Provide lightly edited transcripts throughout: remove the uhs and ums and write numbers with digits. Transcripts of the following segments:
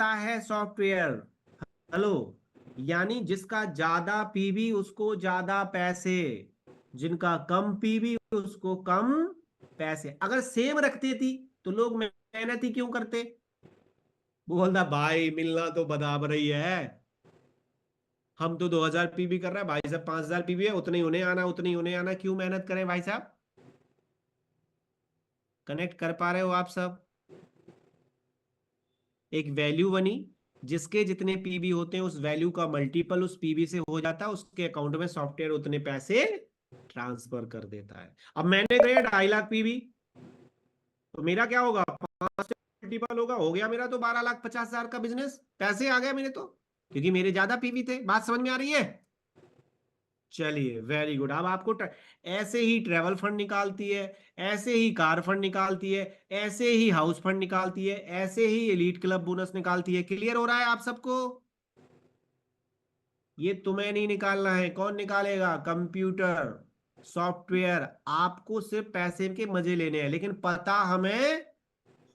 बनाता है software. Hello, यानी जिसका ज्यादा पीवी उसको ज्यादा पैसे, जिनका कम पीवी उसको कम पैसे। अगर सेम रखती थी तो लोग मेहनत ही क्यों करते? बोलता भाई मिलना तो बराबर ही है, हम तो 2000 पीवी कर रहे हैं, भाई साहब 5000 पीवी है, उतने ही उन्हें आना, उतने ही उन्हें आना, क्यों मेहनत करें भाई साहब? कनेक्ट कर पा रहे हो आप सब? एक वैल्यू बनी, जिसके जितने पीवी होते हैं उस वैल्यू का मल्टीपल उस पीवी से हो जाता है, उसके अकाउंट में सॉफ्टवेयर उतने पैसे ट्रांसफर कर देता है। अब मैंने करे 2.5 लाख पीवी, तो मेरा क्या होगा? 5 से मल्टीपल होगा, हो गया मेरा तो 12,50,000 का बिजनेस, पैसे आ गए मेरे तो, क्योंकि मेरे ज्यादा पीवी थे। बात समझ में आ रही है? चलिए वेरी गुड। अब आपको ऐसे ही ट्रेवल फंड निकालती है, ऐसे ही कार फंड निकालती है, ऐसे ही हाउस फंड निकालती है, ऐसे ही एलीट क्लब बोनस निकालती है। क्लियर हो रहा है आप सबको? ये तुम्हें नहीं निकालना है, कौन निकालेगा? Computer software. आपको सिर्फ पैसे के मजे लेने हैं, लेकिन पता हमें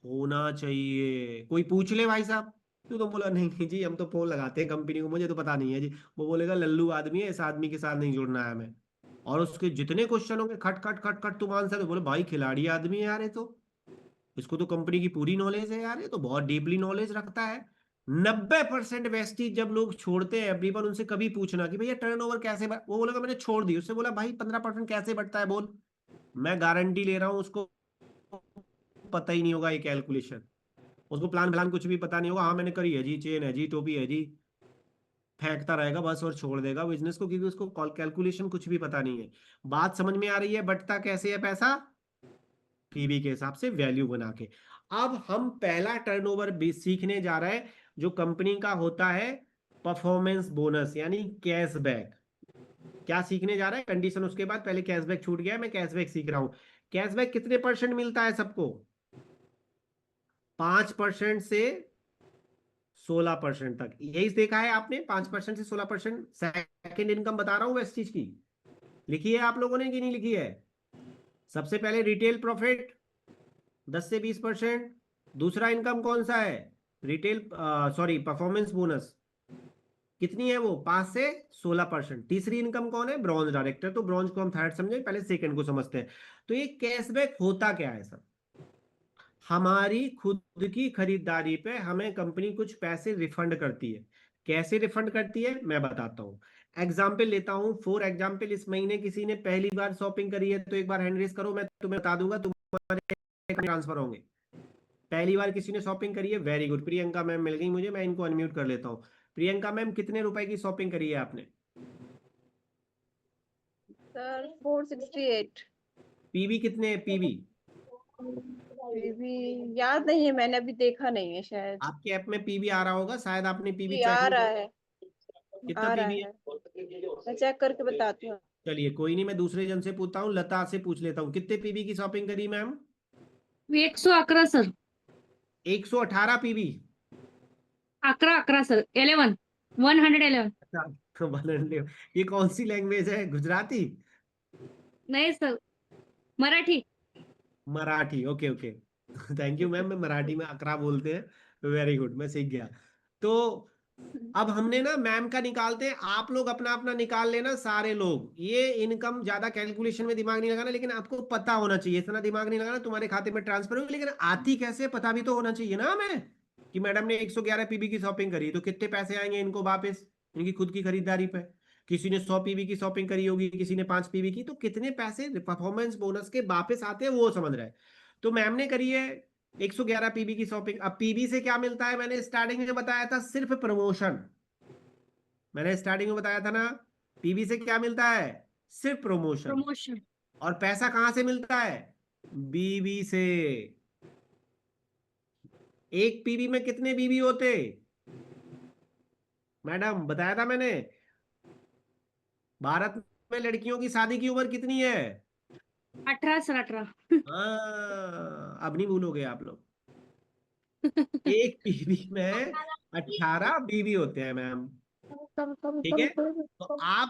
होना चाहिए। कोई पूछ ले भाई साहब, तू तो बोला नहीं नहीं जी हम तो फोन लगाते हैं कंपनी को, मुझे तो पता नहीं है जी, वो बोलेगा लल्लू आदमी है, इस आदमी के साथ नहीं जुड़ना है हमें। और उसके जितने क्वेश्चन होंगे खट खट खट खट तुम आंसर दो, बोले भाई खिलाड़ी आदमी है यार, ये तो इसको तो कंपनी की पूरी नॉलेज है यार, ये तो बहुत डीपली नॉलेज रखता है। 90% वेस्टीज जब लोग छोड़ते हैं एवरीवन, उनसे कभी पूछना कि भैया टर्नओवर कैसे वो बोलेगा मैंने छोड़ दी। उससे बोला भाई 15% कैसे बढ़ता है बोल, मैं गारंटी ले रहा हूँ उसको पता ही नहीं होगा ये कैलकुलेशन, उसको प्लान प्लान कुछ भी पता नहीं होगा। हाँ मैंने करी है जी, चेन है जी, टोपी है जी, फेंकता रहेगा बस और छोड़ देगा बिजनेस को, क्योंकि उसको कैलकुलेशन कुछ भी पता नहीं है। बात समझ में आ रही है? बटता कैसे है पैसा? पीवी के हिसाब से वैल्यू बना के। अब हम पहला टर्नओवर भी सीखने जा रहे हैं, जो कंपनी का होता है परफॉर्मेंस बोनस यानी कैशबैक। क्या सीखने जा रहे हैं? कंडीशन उसके बाद, पहले कैशबैक छूट गया, मैं कैशबैक सीख रहा हूं। कैशबैक कितने परसेंट मिलता है सबको? 5% से 16% तक, यही देखा है आपने, 5% से 16%। सेकेंड इनकम बता रहा हूं इस चीज की, लिखी है आप लोगों ने कि नहीं लिखी है? सबसे पहले रिटेल प्रॉफिट 10 से 20%। दूसरा इनकम कौन सा है? रिटेल सॉरी परफॉर्मेंस बोनस, कितनी है वो? 5 से 16%। तीसरी इनकम कौन है? Bronze director. तो ब्रॉन्ज को हम थर्ड समझे, पहले सेकंड को समझते हैं। तो ये कैशबैक होता क्या है सर? हमारी खुद की खरीदारी पे हमें कंपनी कुछ पैसे रिफंड करती है। कैसे रिफंड करती है मैं बताता हूँ। एग्जाम्पल लेता हूँ, फॉर एग्जाम्पल इस महीने किसी ने पहली बार शॉपिंग करी है, तो एक बार हैंड रेस करो, मैं तुम्हें बता दूंगा तुम्हारे ट्रांसफर होंगे। पहली बार किसी ने शॉपिंग करी है, वेरी गुड, प्रियंका मैम मिल गई मुझे, मैं इनको अनम्यूट कर लेता हूँ। प्रियंका मैम कितने रुपए की शॉपिंग करी है आपने? सर 468। पीवी कितने है पीवी? भी याद नहीं है, मैंने अभी देखा नहीं है शायद। आपके ऐप में पीवी आ रहा होगा, शायद आपने पीवी जी चेक आ नहीं रहा किया। है, कितना आ रहा पीवी है? है। मैं चेक करके बताती हूँ। चलिए कोई नहीं, मैं दूसरे जन से पूछता हूँ, लता से पूछ लेता हूँ, कितने पीवी की शॉपिंग करी मैम? 111 सर। 118 पीवी। 11 सर, 11, 111। ये कौन सी लैंग्वेज है, गुजराती? नहीं sir, Marathi. Marathi, okay okay. Thank you ma'am, मैं मराठी में अकरा बोलते हैं, वेरी गुड, मैं सीख गया। तो अब हमने ना मैम का निकालते हैं, आप लोग अपना अपना निकाल लेना सारे लोग। ये इनकम ज्यादा कैलकुलेशन में दिमाग नहीं लगाना, लेकिन आपको पता होना चाहिए, इतना दिमाग नहीं लगाना तुम्हारे खाते में ट्रांसफर होगी, लेकिन आती कैसे पता भी तो होना चाहिए ना हमें, कि मैडम ने 111 पीबी की शॉपिंग करी तो कितने पैसे आएंगे इनको वापस, इनकी खुद की खरीदारी पे। किसी ने 100 पीबी की शॉपिंग करी होगी, किसी ने 5 पीबी की, तो कितने पैसे परफॉर्मेंस बोनस के वापस आते हैं वो समझ रहे हैं। तो मैम ने करी है 111 पीबी की शॉपिंग। अब पीबी से क्या मिलता है? मैंने स्टार्टिंग में बताया था, सिर्फ प्रमोशन। मैंने स्टार्टिंग में बताया था ना, पीबी से क्या मिलता है? सिर्फ प्रमोशन। प्रमोशन। और पैसा कहां से मिलता है? बीबी से। एक पीबी में कितने बीबी होते? मैडम बताया था मैंने, भारत में लड़कियों की शादी की उम्र कितनी है? 18 सर, 18। हाँ अब नहीं भूलोगे आप लोग। एक पीबी में 18 बीबी होते हैं मैम, ठीक है? तो आप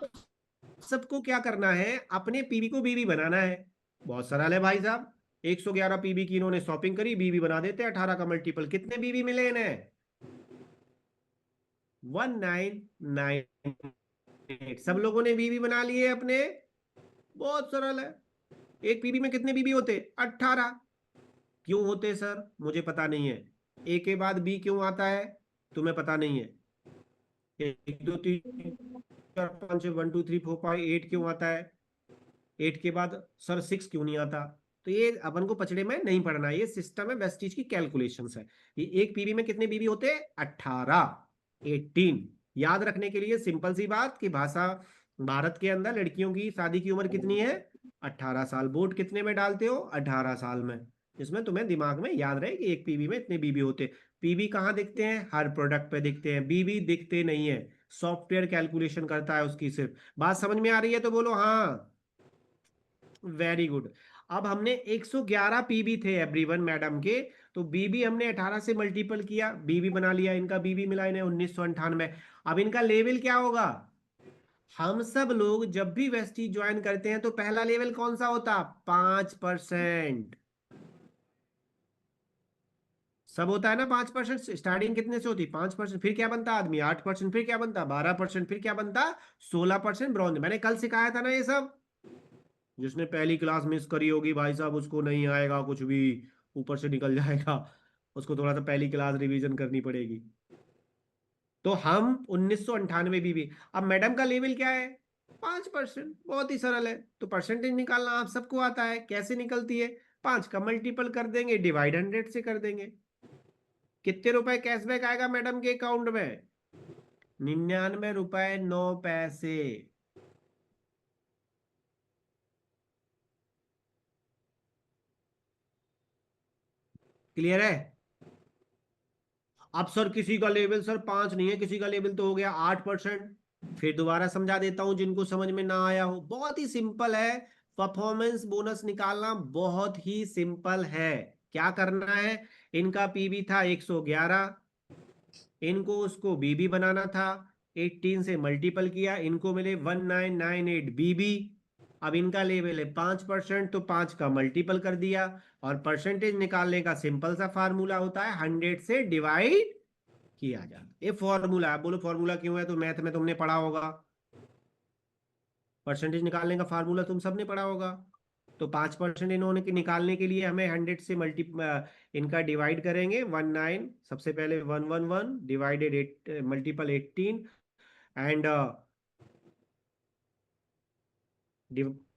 सबको क्या करना है, अपने पीवी को बीवी बनाना है। बहुत सरल है भाई साहब, 111 पीवी की इन्होंने शॉपिंग करी, बीवी बना देते हैं 18 का मल्टीपल, कितने बीवी मिले इन्हें? 1998। सब लोगों ने बीबी बना लिए अपने। बहुत सरल है। एक पीबी में कितने बीबी होते? 18। क्यों होते सर? मुझे पता नहीं है। ए के बाद बी क्यों आता है? तुम्हें पता नहीं है। 1 2 3 4 5 6 1 2 3 4 5 8 क्यों आता है? 8 के बाद सर 6 क्यों नहीं आता? तो ये अपन को पचड़े में नहीं पढ़ना, ये सिस्टम है, वेस्टीज की कैलकुलेशंस है। ये एक पीबी में कितने बीबी होते हैं? 18, 18। याद रखने के लिए सिंपल सी बात कि भाषा, भारत के अंदर लड़कियों की शादी की उम्र कितनी है? 18 साल। वोट कितने में डालते हो? 18 साल में। इसमें तुम्हें दिमाग में याद रहे कि एक पीबी में इतने बीबी होते। पीबी कहाँ दिखते हैं? हर प्रोडक्ट पे दिखते हैं, बीबी दिखते नहीं है। सॉफ्टवेयर कैलकुलेशन करता है उसकी सिर्फ। बात समझ में आ रही है तो बोलो हाँ। Very good. अब हमने 111 पीबी थे एवरीवन मैडम के, तो बीबी हमने 18 से मल्टीपल किया, बीबी बना लिया। इनका बीबी मिला इन्हें 1998। अब इनका लेवल क्या होगा? हम सब लोग जब भी वेस्टीज ज्वाइन करते हैं तो पहला लेवल कौन सा होता? 5%। सब होता है ना 5%। स्टार्टिंग कितने से होती? 5%। फिर क्या बनता आदमी? 8%। फिर क्या बनता? 12%। फिर क्या बनता? 16% ब्रॉन्ज। मैंने कल सिखाया था ना ये सब। जिसने पहली क्लास मिस करी होगी भाई साहब, उसको नहीं आएगा कुछ भी, ऊपर से निकल जाएगा। उसको थोड़ा सा पहली क्लास रिवीजन करनी पड़ेगी। तो हम 1998 भी। अब मैडम का लेवल क्या है? 5%। बहुत ही सरल है। तो परसेंटेज निकालना आप सबको आता है, कैसे निकलती है? 5 का मल्टीपल कर देंगे, डिवाइड 100 से कर देंगे। कितने रुपए कैशबैक आएगा मैडम के अकाउंट में? 99 रुपए 9 पैसे। क्लियर है? अब सर किसी का लेवल सर 5 नहीं है, किसी का लेवल तो हो गया 8%। फिर दोबारा समझा देता हूं जिनको समझ में ना आया हो। बहुत ही सिंपल है। परफॉर्मेंस बोनस निकालना बहुत ही सिंपल है। क्या करना है? इनका पीबी था 111, इनको उसको बीबी बनाना था। 18 से मल्टीपल किया, इनको मिले 1998 बीबी। अब इनका लेवल है 5%, तो 5 का मल्टीपल कर दिया। और परसेंटेज निकालने का सिंपल सा फार्मूला होता है, 100 से डिवाइड किया जाता है। ये फॉर्मूला है। बोलो फॉर्मूला क्यों है? तो मैथ में तुमने पढ़ा होगा। परसेंटेज निकालने का फार्मूला तुम सबने पढ़ा होगा। तो 5% इन्होंने के निकालने के लिए हमें 100 से इनका डिवाइड करेंगे। 19 सबसे पहले 111 divided 8 multiple 18 and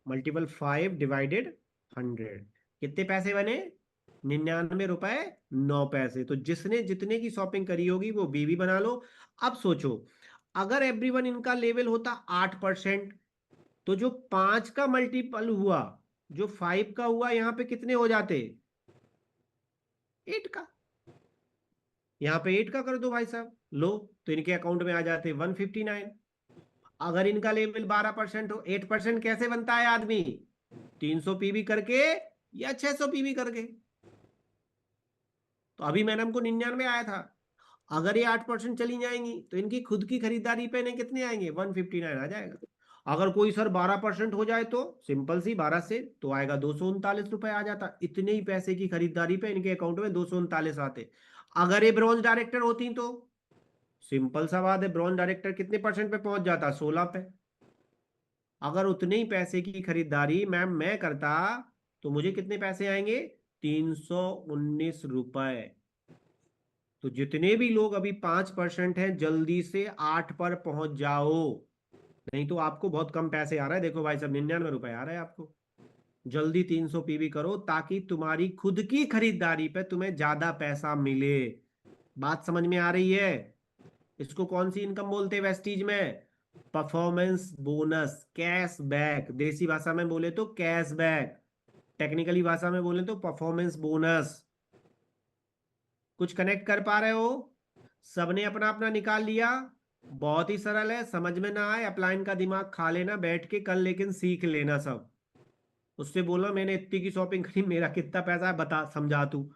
multiple 5 divided 100। कितने पैसे बने? 99 रुपए 9 पैसे। तो जिसने जितने की शॉपिंग करी होगी वो बीवी बना लो। अब सोचो, अगर एवरीवन इनका लेवल होता 8%, तो जो 5 का मल्टीपल हुआ, जो 5 का हुआ, यहां पे कितने हो जाते? 8 का। यहां पे 8 का कर दो भाई साहब, लो। तो इनके अकाउंट में आ जाते 159। अगर इनका लेवल 12% हो, 8% कैसे बनता है आदमी? 300 पीवी करके या 600 पीवी करके। तो अभी मैंने हमको 99 आया था। अगर ये 8% चली जाएंगी तो इनकी खुद की खरीदारी पे इन्हें कितने आएंगे? 159 आ जाएगा। अगर कोई सर 12% हो जाए तो सिंपल सी 12 से तो आएगा 239 रुपए आ जाता। इतने ही पैसे की खरीदारी पे इनके अकाउंट में 239 आते। अगर ये ब्रॉन्ज डायरेक्टर होती तो सिंपल सा बात है, ब्रॉन्ज डायरेक्टर कितने परसेंट पे पहुंच जाता? 16 पे। अगर उतने ही पैसे की खरीदारी मैम मैं करता तो मुझे कितने पैसे आएंगे? 319 रुपए। तो जितने भी लोग अभी 5% हैं, जल्दी से 8 पर पहुंच जाओ। नहीं तो आपको बहुत कम पैसे आ रहा है। देखो भाई साहब 99 रुपए आ रहा है आपको। जल्दी 300 पीवी करो ताकि तुम्हारी खुद की खरीदारी पे तुम्हें ज्यादा पैसा मिले। बात समझ में आ रही है? इसको कौन सी इनकम बोलते हैं वेस्टीज में? Performance bonus, cash back. देसी भाषा में बोले तो कैश बैक, टेक्निकली भाषा में बोले तो परफॉर्मेंस बोनस। कुछ कनेक्ट कर पा रहे हो? सबने अपना अपना निकाल लिया? बहुत ही सरल है। समझ में ना आए, अपलाइन का दिमाग खा लेना बैठ के कल, लेकिन सीख लेना सब। उससे बोलना मैंने इतनी की शॉपिंग करी, मेरा कितना पैसा है बता, समझा तू।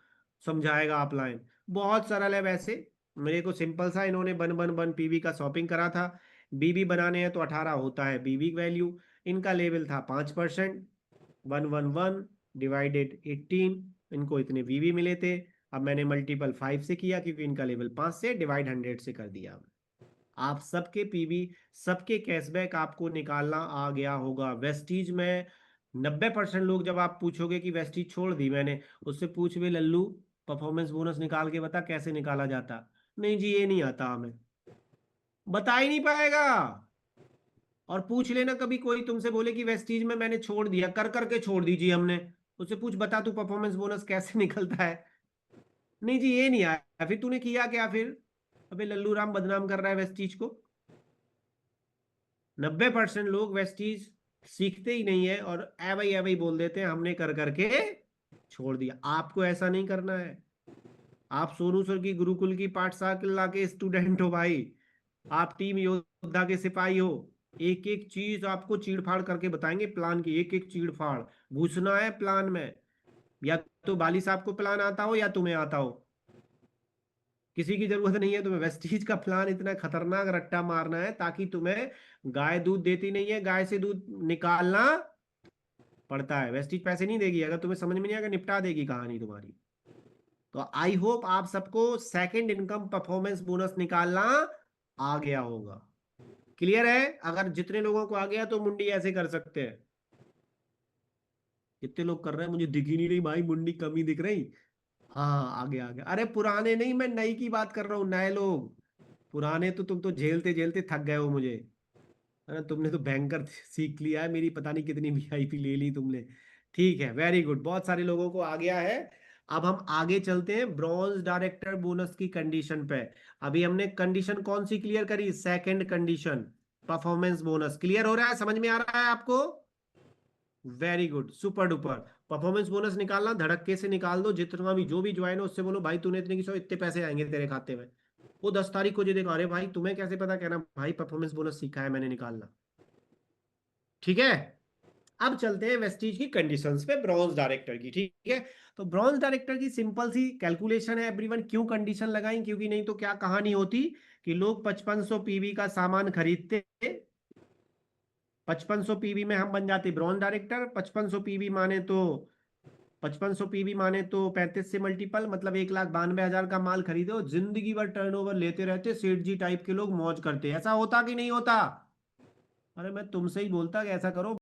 समझाएगा अपलाइन। बहुत सरल है वैसे। मेरे को सिंपल सा इन्होंने बन बन बन पीवी का शॉपिंग करा था। बीबी बनाने हैं तो 18 होता है बीबी वैल्यू। इनका लेवल था 5%। 111 डिवाइडेड 18, इनको इतने बीबी मिले थे। अब मैंने मल्टीपल 5 से किया क्योंकि इनका लेवल 5 से, डिवाइड 100 से कर दिया। आप सबके पीवी, सबके कैशबैक आपको निकालना आ गया होगा। वेस्टीज में 90% लोग, जब आप पूछोगे कि वेस्टीज छोड़ दी मैंने, उससे पूछ वे लल्लू परफॉर्मेंस बोनस निकाल के बता कैसे निकाला जाता। नहीं जी ये नहीं आता हमें, बता ही नहीं पाएगा। और पूछ लेना कभी कोई तुमसे बोले कि वेस्टीज में मैंने छोड़ दिया, कर करके छोड़ दीजिए हमने, उससे पूछ बता तू परफॉर्मेंस बोनस कैसे निकलता है। नहीं जी ये नहीं आया, फिर तूने किया क्या फिर? अबे लल्लू राम बदनाम कर रहा है वेस्टीज को। 90% लोग वेस्टीज सीखते ही नहीं है और ए भाई बोल देते हैं हमने कर करके छोड़ दिया। आपको ऐसा नहीं करना है। आप सोनू सर की गुरुकुल की पाठशाला के स्टूडेंट हो भाई, आप टीम योद्धा के सिपाही हो। एक एक चीज आपको चीड़ फाड़ करके बताएंगे, प्लान की एक एक चीड़ फाड़ घुसना है प्लान में। या तो बाली साहब को प्लान आता हो या तुम्हें आता हो, किसी की जरूरत नहीं है तुम्हें। वेस्टीज का प्लान इतना खतरनाक रट्टा मारना है ताकि तुम्हें, गाय दूध देती नहीं है, गाय से दूध निकालना पड़ता है। वेस्टीज पैसे नहीं देगी, अगर तुम्हें समझ में नहीं आएगा निपटा देगी कहानी तुम्हारी। तो आई होप आप सबको सेकंड इनकम परफॉर्मेंस बोनस निकालना आ गया होगा। क्लियर है? अगर जितने लोगों को आ गया तो मुंडी ऐसे कर सकते हैं। कितने लोग कर रहे हैं मुझे दिख ही नहीं रही भाई, मुंडी कम ही दिख रही। हाँ आगे आ गया। अरे पुराने नहीं, मैं नई की बात कर रहा हूँ, नए लोग। पुराने तो तुम तो झेलते झेलते थक गए हो मुझे। अरे तुमने तो बैंकर सीख लिया है, मेरी पता नहीं कितनी वीआईपी ले ली तुमने। ठीक है, वेरी गुड, बहुत सारे लोगों को आ गया है। अब हम आगे चलते हैं ब्रॉन्ज डायरेक्टर बोनस की कंडीशन पे। अभी हमने कंडीशन कौन सी क्लियर करी? Second condition, performance bonus. Clear हो रहा है? समझ में आ रहा है आपको? Very good, super duper. Performance bonus निकालना धड़क्के से निकाल दो, जितना भी जो भी ज्वाइन हो उससे बोलो भाई तूने इतने की, सौ इतने पैसे आएंगे तेरे खाते में। वो 10 तारीख को जो देखा, अरे भाई तुम्हें कैसे पता, कहना भाई परफॉर्मेंस बोनस सीखा है मैंने निकालना। ठीक है, अब चलते हैं वेस्टीज की कंडीशंस पे, ब्रॉन्ज डायरेक्टर की। ठीक है, तो ब्रॉन्ज डायरेक्टर की सिंपल सी कैलकुलेशन है एवरीवन। क्यों कंडीशन लगाई? क्योंकि नहीं तो क्या कहानी होती कि लोग 5500 पीवी का सामान खरीदते, 5500 पीवी में हम बन जाते ब्रॉन्ज डायरेक्टर। 5500 पीवी माने तो 5500 पीवी माने तो 35 से मल्टीपल, मतलब 1,92,000 का माल खरीदो, जिंदगी भर टर्नओवर लेते रहते, सेठ जी टाइप के लोग मौज करते। ऐसा होता कि नहीं होता? अरे मैं तुमसे ही बोलता कि ऐसा करो।